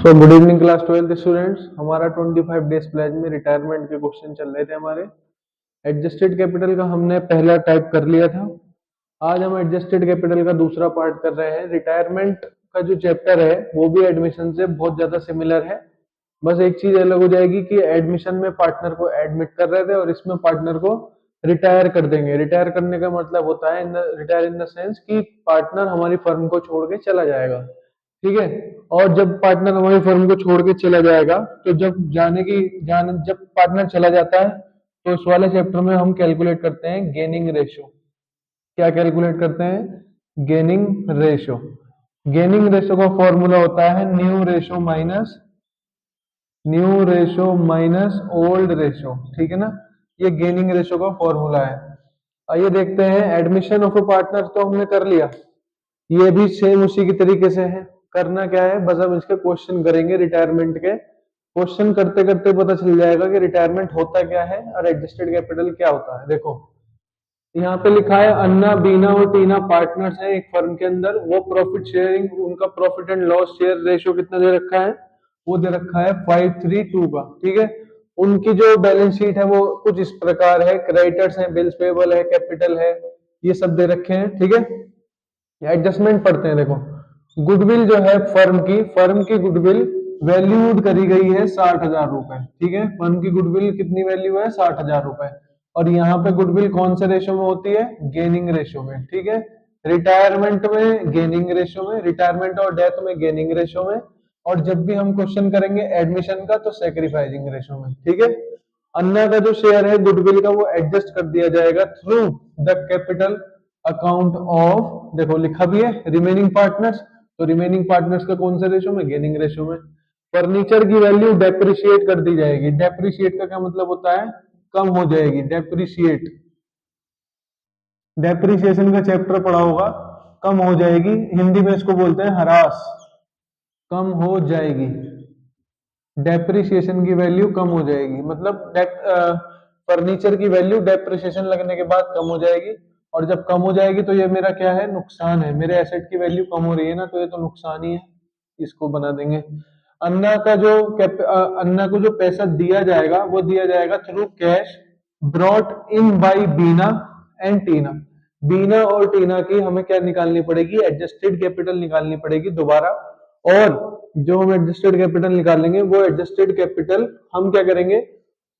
So good evening class 12th students. हमारा 25 days pledge में retirement के क्वेश्चन चल रहे थे हमारे। एडजस्टेड कैपिटल का हमने पहला टाइप कर लिया था। आज हम एडजस्टेड कैपिटल का दूसरा पार्ट कर रहे हैं। रिटायरमेंट का जो चैप्टर है वो भी एडमिशन से बहुत ज्यादा सिमिलर है। बस एक चीज अलग हो जाएगी कि एडमिशन में पार्टनर को एडमिट कर रहे थे और इसमें पार्टनर को रिटायर कर देंगे। रिटायर करने का मतलब होता है रिटायर इन द सेंस कि पार्टनर हमारी फर्म को छोड़ के चला जाएगा। ठीक है। और जब पार्टनर हमारी फर्म को छोड़ के चला जाएगा तो जब पार्टनर चला जाता है तो इस वाले चैप्टर में हम कैलकुलेट करते हैं गेनिंग रेशियो। क्या कैलकुलेट करते हैं? Gaining ratio. गेनिंग रेशियो का फॉर्मूला होता है new ratio minus old ratio. ठीक है ना। ये गेनिंग रेशियो का फॉर्मूला है। आइए देखते हैं। एडमिशन ऑफ ए पार्टनर तो हमने कर लिया। ये भी सेम उसी की तरीके से है। करना क्या है, बस अब इसके क्वेश्चन करेंगे। रिटायरमेंट के क्वेश्चन करते करते पता चल जाएगा कि रिटायरमेंट होता क्या है और एडजस्टेड कैपिटल क्या होता है। देखो यहाँ पे लिखा है अन्ना, बीना और टीना पार्टनर्स हैं एक फर्म के अंदर। वो प्रॉफिट शेयरिंग, उनका profit and loss share ratio कितना दे रखा है? वो दे रखा है 5:3 का। ठीक है। उनकी जो बैलेंस शीट है वो कुछ इस प्रकार है। क्रेडिटर्स है, बिल्स पेबल है, कैपिटल है, ये सब दे रखे हैं। ठीक है। एडजस्टमेंट पढ़ते हैं। देखो गुडविल जो है फर्म की गुडविल वैल्यूड करी गई है 60,000 रुपए। ठीक है। फर्म की गुडविल कितनी वैल्यू है? 60,000 रुपए। और यहाँ पे गुडविल कौन से रेशो में होती है? गेनिंग रेशो में। ठीक है। रिटायरमेंट में गेनिंग रेशो में, रिटायरमेंट और डेथ में गेनिंग रेशो में, और जब भी हम क्वेश्चन करेंगे एडमिशन का तो सैक्रिफाइसिंग रेशो में। ठीक है। अन्ना का जो शेयर है गुडविल का वो एडजस्ट कर दिया जाएगा through the capital account of, देखो लिखा भी है रिमेनिंग पार्टनर्स। तो रिमेनिंग पार्टनर्स का कौन से रेशो में? गेनिंग रेशो में। फर्नीचर की वैल्यू डेप्रिशिएट कर दी जाएगी। डेप्रिशिएट का क्या मतलब होता है? कम हो जाएगी। डेप्रिशिएट, डेप्रिसिएशन का चैप्टर पढ़ा होगा। कम हो जाएगी, हिंदी में इसको बोलते हैं हरास। कम हो जाएगी, डेप्रिसिएशन की वैल्यू कम हो जाएगी। मतलब फर्नीचर की वैल्यू डेप्रिसिएशन लगने के बाद कम हो जाएगी। और जब कम हो जाएगी तो ये मेरा क्या है? नुकसान है। मेरे एसेट की वैल्यू कम हो रही है ना, तो ये तो नुकसान ही है। इसको बना देंगे। अन्ना को जो पैसा दिया जाएगा वो दिया जाएगा through cash brought in by Beena and Tina. Beena और टीना की हमें क्या निकालनी पड़ेगी? एडजस्टेड कैपिटल निकालनी पड़ेगी दोबारा। और जो हम एडजस्टेड कैपिटल निकालेंगे वो एडजस्टेड कैपिटल हम क्या करेंगे?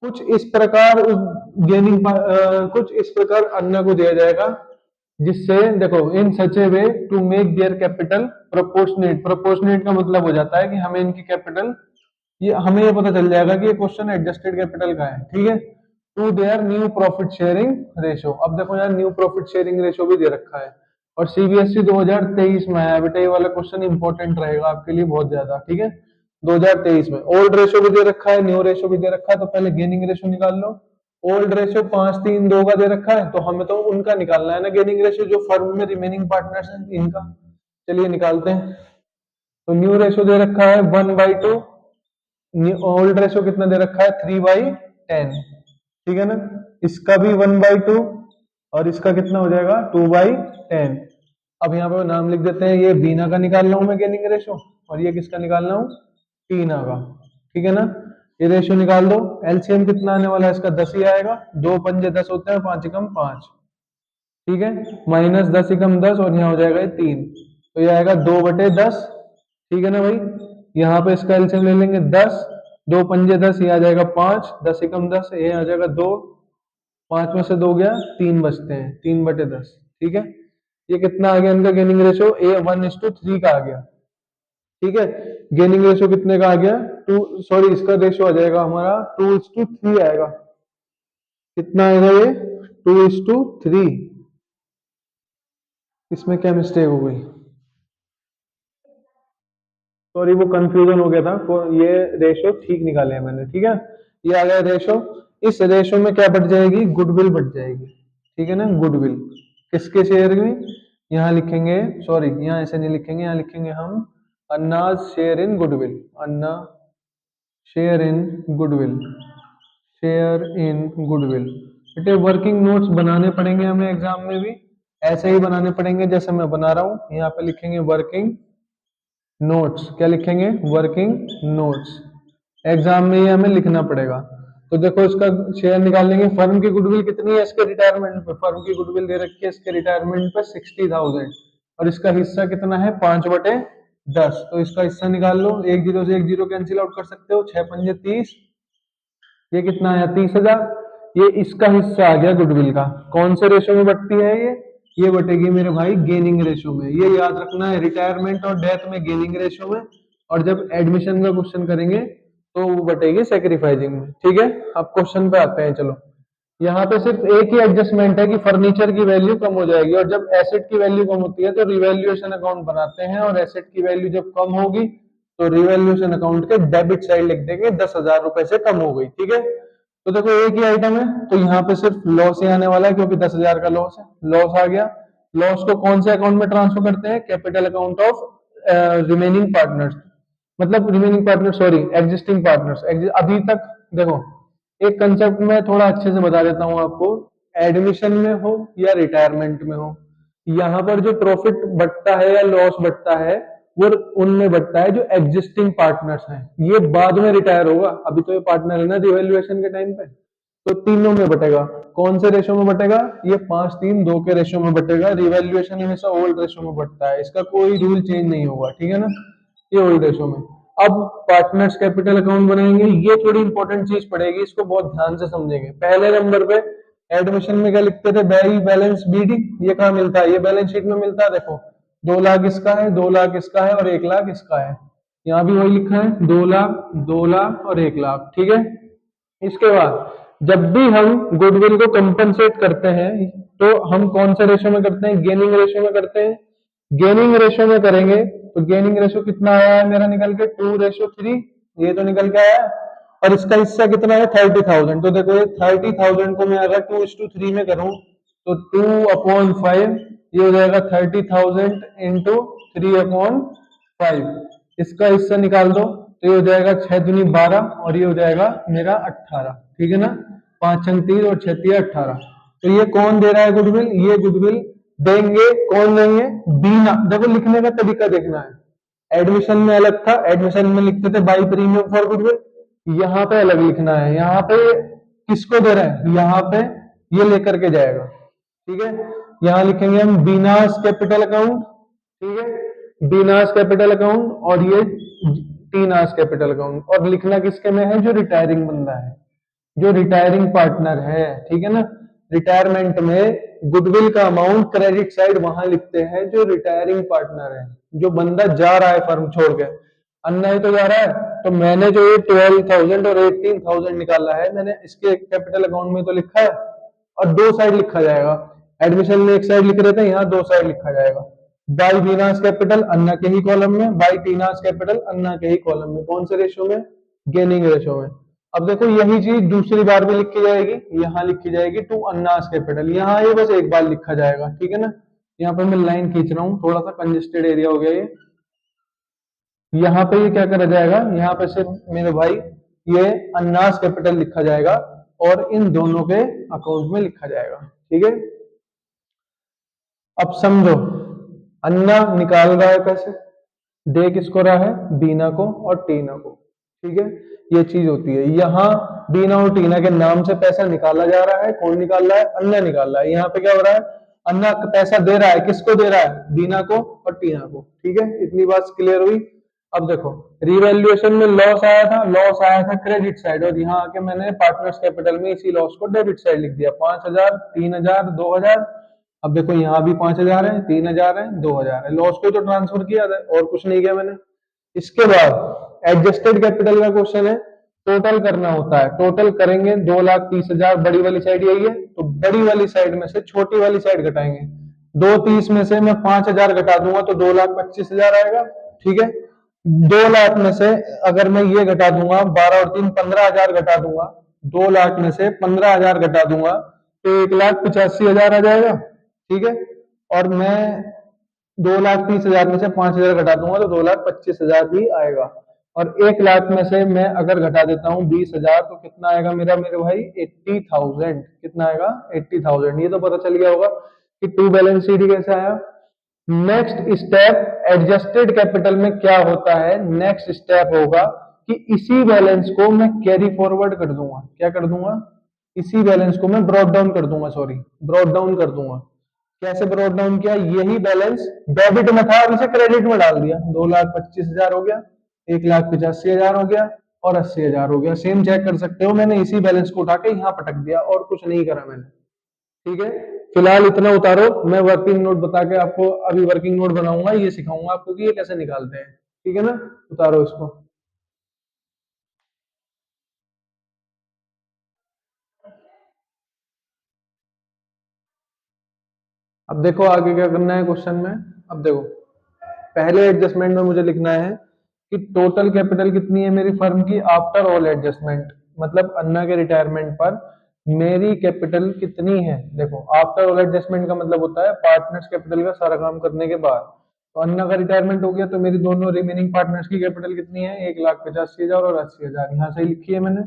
कुछ इस प्रकार कुछ इस प्रकार अन्ना को दिया जाएगा जिससे, देखो in such a way to make their capital proportionate. Proportionate का मतलब हो जाता है कि हमें इनकी कैपिटल, ये हमें ये पता चल जाएगा कि ये क्वेश्चन एडजस्टेड कैपिटल का है। ठीक है। To their new profit sharing ratio. अब देखो यार न्यू प्रॉफिट शेयरिंग रेशो भी दे रखा है और सीबीएसई 2023 में आया बेटा। ये वाला क्वेश्चन इंपॉर्टेंट रहेगा आपके लिए बहुत ज्यादा। ठीक है। 2023 में ओल्ड रेशो भी दे रखा है, न्यू रेशो भी दे रखा है। तो पहले गेनिंग रेशो निकाल लो। ओल्ड रेशो 5:3:2 का दे रखा है तो हमें तो उनका निकालना है ना, गेनिंग रेशो जो फर्म में रिमेनिंग पार्टनर्स हैं इनका। चलिए निकालते हैं। तो न्यू रेशो दे रखा है 1/2। ओल्ड रेशो कितना दे रखा है? 3/10। ठीक है ना। इसका भी 1/2 और इसका कितना हो जाएगा? 2/10। अब यहाँ पे नाम लिख देते हैं। ये बीना का निकाल रहा हूं मैं गेनिंग रेशो, और ये किसका निकाल रहा हूँ? टीना का। ठीक है ना। ये रेशो निकाल दो। एलसीएम कितना आने वाला है इसका? 10 ही आएगा। 2×5 = 10 होते हैं, 5×5। ठीक है। -10 × 10 और यहाँ हो जाएगा ये 3। तो ये आएगा 2/10। ठीक है ना भाई। यहाँ पे इसका एलसीएम ले लेंगे 10। 2×5 = 10, ये आ जाएगा 5। 10×10 ये आ जाएगा 2। 5 में से 2 गया, 3 बचते हैं। 3/10। ठीक है। ये कितना आ गया इनका गेनिंग रेशो? ए 1:3 का आ गया। ठीक है। गेनिंग रेशो कितने का आ गया? 2, सॉरी इसका रेशो आ जाएगा हमारा 2:3 आएगा। कितना आएगा ये? 2:3। इसमें क्या मिस्टेक हो गई? सॉरी वो कंफ्यूजन हो गया था। ये रेशो ठीक निकाले हैं मैंने। ठीक है। ये आ गया रेशो। इस रेशो में क्या बढ़ जाएगी? गुडविल बढ़ जाएगी। ठीक है ना। गुडविल किसके शेयर में? यहाँ लिखेंगे, सॉरी यहाँ ऐसे नहीं लिखेंगे, यहाँ लिखेंगे हम Anna's share in goodwill. Anna share in goodwill, share in goodwill. बेटे वर्किंग नोट्स बनाने पड़ेंगे हमें एग्जाम में भी। ऐसे ही बनाने पड़ेंगे जैसे मैं बना रहा हूँ। यहाँ पे लिखेंगे वर्किंग नोट्स, क्या लिखेंगे, वर्किंग नोट्स। एग्जाम में ये हमें लिखना पड़ेगा। तो देखो इसका शेयर निकाल लेंगे। फर्म की गुडविल कितनी है इसके रिटायरमेंट पे, फर्म की गुडविल दे रखी है इसके रिटायरमेंट पे 60,000 और इसका हिस्सा कितना है 5/10। तो इसका हिस्सा निकाल लो, एक जीरो से एक जीरो कैंसिल आउट कर सकते हो, 6×5 = 30, ये कितना आया 30,000। ये इसका हिस्सा आ गया गुडविल का। कौन से रेशो में बढ़ती है ये बटेगी मेरे भाई गेनिंग रेशो में। ये याद रखना है, रिटायरमेंट और डेथ में गेनिंग रेशो में, और जब एडमिशन का क्वेश्चन करेंगे तो वो बटेगी सेक्रीफाइसिंग में। ठीक है, अब क्वेश्चन पे आते हैं। चलो, यहाँ पे सिर्फ एक ही एडजस्टमेंट है कि फर्नीचर की वैल्यू कम हो जाएगी, और जब एसेट की वैल्यू कम होती है तो रिवैल्यूएशन अकाउंट बनाते हैं, और एसेट की वैल्यू जब कम होगी तो रिवैल्यूएशन अकाउंट के डेबिट साइड लिख देंगे 10,000 रुपए से कम हो गई। ठीक है, तो देखो एक ही आइटम है तो यहाँ पे सिर्फ लॉस ही आने वाला है, क्योंकि 10,000 का लॉस है, लॉस आ गया। लॉस को कौन से अकाउंट में ट्रांसफर करते हैं, capital account of remaining partners, मतलब remaining partner sorry existing partners. अभी तक देखो, एक कंसेप्ट में थोड़ा अच्छे से बता देता हूँ आपको। एडमिशन में हो या रिटायरमेंट में हो, यहाँ पर जो प्रॉफिट बढ़ता है या लॉस बढ़ता है वो उनमें बढ़ता है जो एग्जिस्टिंग पार्टनर्स हैं। ये बाद में रिटायर होगा, अभी तो ये पार्टनर है ना रिवैल्यूएशन के टाइम पे। तो तीनों में बटेगा। कौन से रेशो में बटेगा, ये 5:3:2 के रेशो में बटेगा। रिवैल्यूएशन हमेशा ओल्ड रेशो में बढ़ता है, इसका कोई रूल चेंज नहीं होगा। ठीक है ना, ये ओल्ड रेशो में। अब पार्टनर्स कैपिटल अकाउंट बनाएंगे, ये थोड़ी इंपॉर्टेंट चीज पड़ेगी, इसको बहुत ध्यान से समझेंगे। पहले नंबर पे एडमिशन में क्या लिखते थे, बैई बैलेंस बीडी, ये कहाँ मिलता है, ये बैलेंस शीट में मिलता है। देखो 2 लाख इसका है, 2 लाख इसका है और 1 लाख इसका है। यहाँ भी वही लिखा है 2 लाख, 2 लाख और 1 लाख। ठीक है, इसके बाद जब भी हम गुडविल को कंपनसेट करते हैं तो हम कौन से रेशो में करते हैं, गेनिंग रेशो में करते हैं। गेनिंग रेशो में करेंगे तो गेनिंग रेशो कितना आया है मेरा निकल के 2:3, ये तो निकल के आया है। और इसका हिस्सा कितना है 30,000। तो देखो ये 30,000 को मैं अगर 2:3 में करूं तो 2/5, ये हो जाएगा 30,000 इंटू 3/5। इसका हिस्सा निकाल दो तो ये हो जाएगा 6×2 = 12 और ये हो जाएगा मेरा 18। ठीक है ना, 5×6 = 30 और 6×3 = 18। तो ये कौन दे रहा है गुडविल, ये गुडविल देंगे, कौन देंगे, बीना। देखो लिखने का तरीका देखना है, एडमिशन में अलग था, एडमिशन में लिखते थे बाई प्रीमियम फॉर गुडविल, यहाँ पे अलग लिखना है। यहाँ पे किसको दे रहे हैं, यहाँ पे ये लेकर के जाएगा। ठीक है, यहाँ लिखेंगे हम बीनास कैपिटल अकाउंट। ठीक है, बीनास कैपिटल अकाउंट और ये टीनास कैपिटल अकाउंट। और लिखना किसके में है, जो रिटायरिंग बंदा है, जो रिटायरिंग पार्टनर है। ठीक है ना, रिटायरमेंट में गुडविल का अमाउंट क्रेडिट साइड वहां लिखते हैं जो रिटायरिंग पार्टनर है, जो बंदा जा रहा है फर्म छोड़ के। अन्ना ही तो जा रहा है, तो मैंने जो ये 12,000 और 18,000 निकाला है, मैंने इसके कैपिटल अकाउंट में तो लिखा है, और दो साइड लिखा जाएगा। एडमिशन में एक साइड लिख रहे थे, यहाँ दो साइड लिखा जाएगा। बाई बीनास कैपिटल अन्ना के ही कॉलम में, बाई टीनास कैपिटल अन्ना के ही कॉलम में। कौन से रेशो में, गेनिंग रेशो में। अब देखो यही चीज दूसरी बार भी लिखी जाएगी, यहाँ लिखी जाएगी टू अन्नास कैपिटल, यहाँ ये बस एक बार लिखा जाएगा। ठीक है ना, यहाँ पे मैं लाइन खींच रहा हूँ, थोड़ा सा कंजेस्टेड एरिया हो गया ये। यहाँ पे ये क्या करा जाएगा, यहाँ पे सिर्फ मेरे भाई ये अन्नास कैपिटल लिखा जाएगा और इन दोनों के अकाउंट में लिखा जाएगा। ठीक है, अब समझो, अन्ना निकाल रहा है पैसे, दे किसको रहा है, बीना को और टीना को। ठीक है, ये चीज होती है। यहाँ बीना और टीना के नाम से पैसा निकाला जा रहा है, कौन निकाल रहा है, अन्ना निकाल रहा है। यहाँ पे क्या हो रहा है, अन्ना पैसा दे रहा है, किसको दे रहा है, बीना को और टीना को। ठीक है, इतनी बात क्लियर हुई। अब देखो रिवैल्यूएशन में लॉस आया था, लॉस आया था क्रेडिट साइड, और यहाँ आके मैंने पार्टनर्स कैपिटल में इसी लॉस को डेबिट साइड लिख दिया, 5,000, 3,000, 2,000। अब देखो यहाँ भी 5,000 है, 3,000 है, 2,000 है, लॉस को तो ट्रांसफर किया था और कुछ नहीं किया मैंने। इसके बाद एडजस्टेड कैपिटल का क्वेश्चन है, टोटल करना होता है। टोटल करेंगे 2,30,000, बड़ी वाली साइड यही है, तो बड़ी वाली साइड में से छोटी वाली साइड घटाएंगे। 2,30 में से मैं 5,000 घटा दूंगा तो 2,25,000 आएगा। ठीक है, 2 लाख में से अगर मैं ये घटा दूंगा, 12 और 3 15,000 घटा दूंगा, 2 लाख में से 15,000 घटा दूंगा तो 1,85,000 आ जाएगा। ठीक है, और मैं 2,30,000 में से 5,000 घटा दूंगा तो 2,25,000 ही आएगा। और 1 लाख में से मैं अगर घटा देता हूँ 20,000 तो कितना आएगा मेरा मेरे भाई, 80,000। कितना आएगा, 80,000। ये तो पता चल गया होगा कि टू बैलेंस शीट कैसे आया। नेक्स्ट स्टेप एडजस्टेड कैपिटल में क्या होता है, नेक्स्ट स्टेप होगा कि इसी बैलेंस को मैं कैरी फॉरवर्ड कर दूंगा। क्या कर दूंगा? इसी बैलेंस को मैं ब्रॉट डाउन कर दूंगा, सॉरी ब्रॉट डाउन कर दूंगा। कैसे ब्रॉट डाउन किया? यही बैलेंस डेबिट में था, अब इसे क्रेडिट में डाल दिया। 2,25,000 हो गया, 1,85,000 हो गया और 80,000 हो गया। सेम चेक कर सकते हो, मैंने इसी बैलेंस को उठा के यहाँ पटक दिया और कुछ नहीं करा मैंने। ठीक है, फिलहाल इतना उतारो। मैं वर्किंग नोट बता के आपको अभी वर्किंग नोट बनाऊंगा, ये सिखाऊंगा आपको कि ये कैसे निकालते हैं। ठीक है ना, उतारो इसको। अब देखो आगे क्या करना है क्वेश्चन में। अब देखो, पहले एडजस्टमेंट में मुझे लिखना है कि टोटल कैपिटल कितनी है मेरी फर्म की आफ्टर ऑल एडजस्टमेंट, मतलब अन्ना के रिटायरमेंट पर मेरी कैपिटल कितनी है। देखो, आफ्टर ऑल एडजस्टमेंट का मतलब होता है पार्टनर्स कैपिटल का सारा काम करने के बाद। तो अन्ना का रिटायरमेंट हो गया तो मेरी दोनों रिमेनिंग पार्टनर्स की कैपिटल कितनी है? 1,85,000 और 80,000। यहाँ से लिखी है मैंने।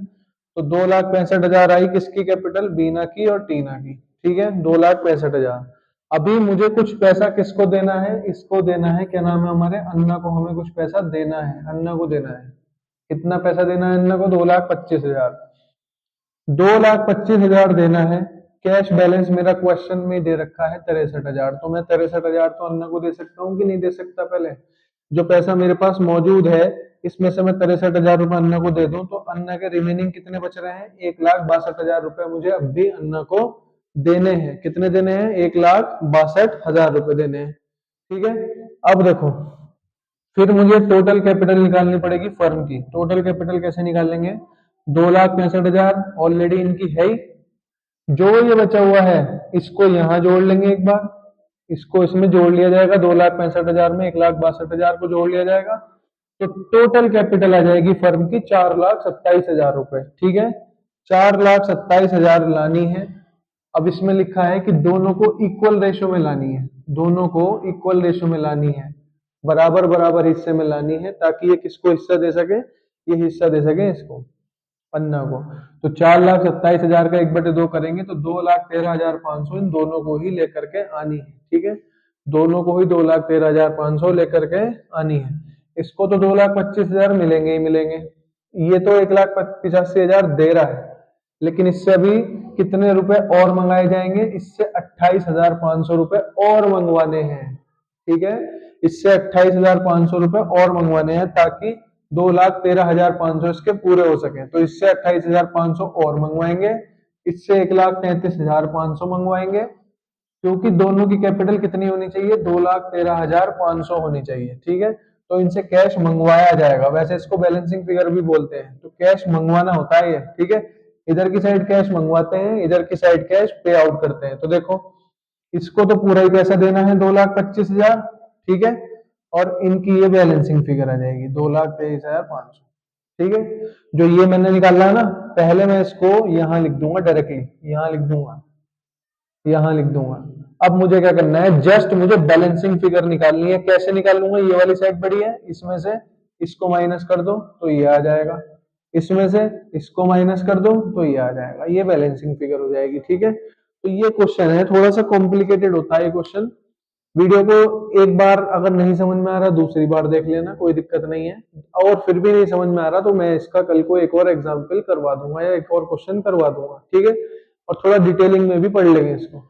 तो 2,65,000 आई किसकी कैपिटल? बीना की और टीना की। ठीक है, 2,65,000। अभी मुझे कुछ पैसा किसको देना है? इसको देना है, क्या नाम है हमारे अन्ना को। हमें कुछ पैसा देना है, अन्ना को देना है। कितना पैसा देना है अन्ना को? 2,25,000। 2,25,000 देना है। कैश बैलेंस मेरा क्वेश्चन में दे रखा है 63,000। तो मैं 63,000 तो अन्ना को दे सकता हूँ कि नहीं दे सकता? पहले जो पैसा मेरे पास मौजूद है इसमें से मैं 63,000 रुपए अन्ना को दे दूं तो अन्ना के रिमेनिंग कितने बच रहे हैं? 1,62,000 रुपए मुझे अब भी अन्ना को देने हैं। कितने देने हैं? 1,62,000 रुपए देने हैं। ठीक है, अब देखो, फिर मुझे टोटल कैपिटल निकालनी पड़ेगी फर्म की। टोटल कैपिटल कैसे निकालेंगे? 2,65,000 ऑलरेडी इनकी है ही। जो ये बचा हुआ है इसको यहाँ जोड़ लेंगे एक बार, इसको इसमें जोड़ लिया जाएगा। 2,65,000 में 1,62,000 को जोड़ लिया जाएगा तो टोटल कैपिटल आ जाएगी फर्म की 4,27,000 रुपए। ठीक है, 4,27,000 लानी है। अब इसमें लिखा है कि दोनों को इक्वल रेशो में लानी है, दोनों को इक्वल रेशो में लानी है, बराबर बराबर हिस्से में लानी है, ताकि ये किसको हिस्सा दे सके? ये हिस्सा दे सके इसको, अन्ना को। तो 4,27,000 का 1/2 करेंगे तो 2,13,500 इन दोनों को ही लेकर के आनी है। ठीक है, दोनों को ही 2,13,500 लेकर के आनी है। इसको तो 2,25,000 मिलेंगे ही मिलेंगे। ये तो 1,85,000 दे रहा है, लेकिन इससे अभी कितने रुपए और मंगाए जाएंगे? इससे 28,500 रुपए और मंगवाने हैं। ठीक है, इससे 28,500 रुपए और मंगवाने हैं ताकि 2,13,500 इसके पूरे हो सके। तो इससे 28,500 और मंगवाएंगे, इससे 1,33,500 मंगवाएंगे, क्योंकि दोनों की कैपिटल कितनी होनी चाहिए? 2,13,500 होनी चाहिए। ठीक है, तो इनसे कैश मंगवाया जाएगा। वैसे इसको बैलेंसिंग फिगर भी बोलते हैं। तो कैश मंगवाना होता है ये। ठीक है, इधर की साइड कैश मंगवाते हैं, इधर की साइड कैश पे आउट करते हैं। तो देखो, इसको तो पूरा ही पैसा देना है 2,25,000। ठीक है, और इनकी ये बैलेंसिंग फिगर आ जाएगी 2,23,500। ठीक है, जो ये मैंने निकाला है ना, पहले मैं इसको यहाँ लिख दूंगा, डायरेक्टली यहाँ लिख दूंगा, यहाँ लिख दूंगा। अब मुझे क्या करना है? जस्ट मुझे बैलेंसिंग फिगर निकालनी है। कैसे निकालूंगा? ये वाली साइड बड़ी है, इसमें से इसको माइनस कर दो तो ये आ जाएगा, इसमें से इसको माइनस कर दो तो ये आ जाएगा, ये बैलेंसिंग फिगर हो जाएगी। ठीक है, तो ये क्वेश्चन है, थोड़ा सा कॉम्प्लिकेटेड होता है ये क्वेश्चन। वीडियो को एक बार अगर नहीं समझ में आ रहा दूसरी बार देख लेना, कोई दिक्कत नहीं है। और फिर भी नहीं समझ में आ रहा तो मैं इसका कल को एक और एग्जाम्पल करवा दूंगा या एक और क्वेश्चन करवा दूंगा। ठीक है, और थोड़ा डिटेलिंग में भी पढ़ लेंगे इसको।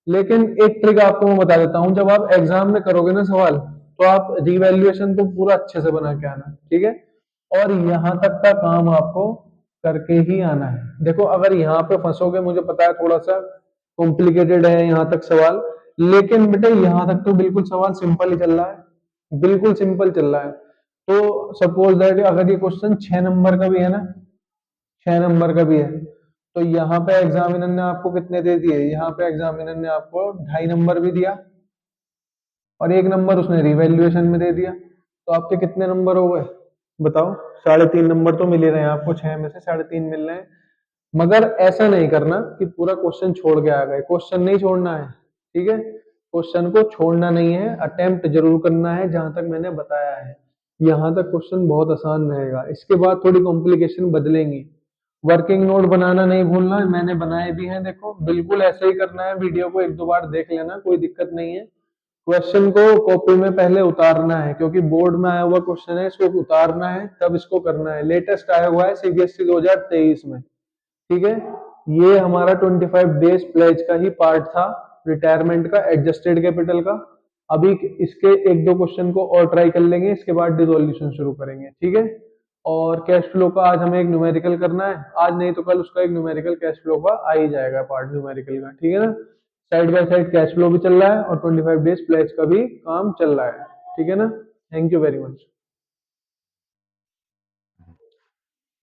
लेकिन एक ट्रिक आपको मैं बता देता हूँ, जब आप एग्जाम में करोगे ना सवाल, तो आप रिवैल्यूएशन तो पूरा अच्छे से बना के आना। ठीक है, और यहाँ तक का काम आपको करके ही आना है। देखो, अगर यहाँ पे फंसोगे, मुझे पता है थोड़ा सा कॉम्प्लिकेटेड है यहाँ तक सवाल, लेकिन बेटे यहाँ तक तो बिल्कुल सवाल सिंपल ही चल रहा है, बिल्कुल सिंपल चल रहा है। तो सपोज दैट अगर ये क्वेश्चन 6 नंबर का भी है ना, 6 नंबर का भी है, तो यहाँ पे एग्जामिनर ने आपको कितने दे दिए? यहाँ पे एग्जामिनर ने आपको 2.5 नंबर भी दिया और 1 नंबर उसने रिवैल्यूएशन में दे दिया। तो आपके कितने नंबर हो गए बताओ? 3.5 नंबर तो मिल ही रहे हैं आपको, 6 में से 3.5 मिल रहे हैं। मगर ऐसा नहीं करना कि पूरा क्वेश्चन छोड़ के आ गए, क्वेश्चन नहीं छोड़ना है। ठीक है, क्वेश्चन को छोड़ना नहीं है, अटेम्प्ट जरूर करना है जहां तक मैंने बताया है। यहाँ तक क्वेश्चन बहुत आसान रहेगा, इसके बाद थोड़ी कॉम्प्लिकेशन बदलेंगी। वर्किंग नोट बनाना नहीं भूलना, मैंने बनाए भी हैं, देखो बिल्कुल ऐसे ही करना है। वीडियो को 1-2 बार देख लेना, कोई दिक्कत नहीं है, क्वेश्चन को कॉपी में पहले उतारना है, क्योंकि बोर्ड में आया हुआ क्वेश्चन है, इसको उतारना है तब इसको करना है। लेटेस्ट आया हुआ है सीबीएसई 2023 में। ठीक है, ये हमारा 25 डेज प्लेज का ही पार्ट था, रिटायरमेंट का, एडजस्टेड कैपिटल का। अभी इसके एक दो क्वेश्चन को और ट्राई कर लेंगे, इसके बाद डिसोल्यूशन शुरू करेंगे। ठीक है, और कैश फ्लो का आज हमें एक न्यूमेरिकल करना है, आज नहीं तो कल उसका एक न्यूमेरिकल कैश फ्लो का आ ही जाएगा पार्ट न्यूमेरिकल का। ठीक है ना, side by side cash flow भी चल रहा है और 25 डेज प्लेज का भी काम चल रहा है। ठीक है ना, थैंक यू वेरी मच।